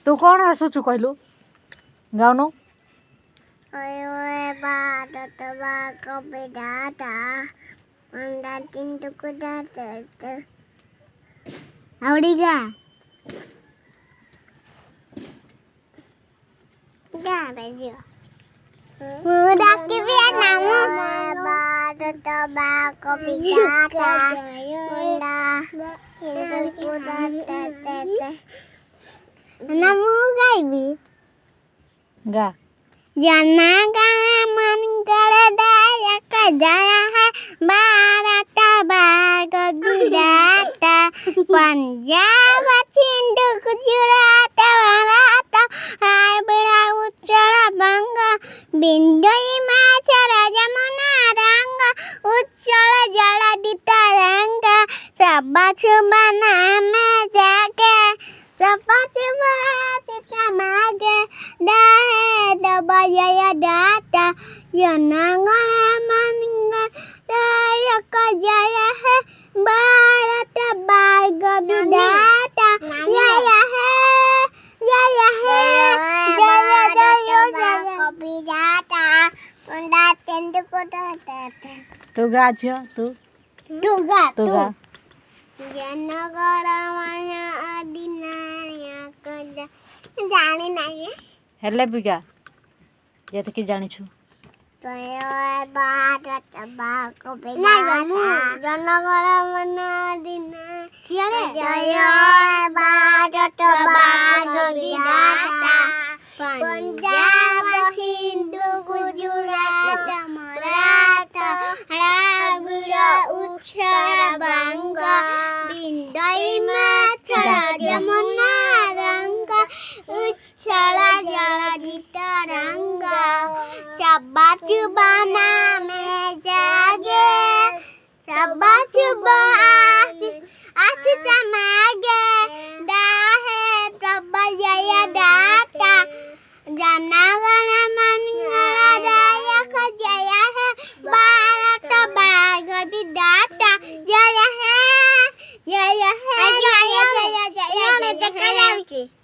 तू कौन हसुचु कहलु गाउनु आवड़ीगा गा जना मन कर दायक जाया है भारत बाग गुजरात पंजाब सिंधु गुजरात भारत हाय बड़ा उच्चल बंग बिंदु हिमाचल जमुना रंग उच्चल जल तरंग सब सुबना में जाके सब मागे दाहे दबया दाता जनगण दायक जय है भारत बाग विधाता जय है विधाता तू गा झियो तू तू गा जनगण अधिनायक जानी नहीं हेले भी गा जेते कि जानिछु भारत बाग विधाता जनगण अधिनायक जय भारत बाग विधाता पंजाब हिंदू गुजरात मराठा द्राविड़ उच्चल बंग बिंदु हिमाचल जमुना रंग उच्चल जल तरंग सब सुबना में जागे सब सुब आस समागे दाहे सब जय दाता जनगण मंगल दायक जय है भारत बाग विधाता जय है जय है जय जय जय जय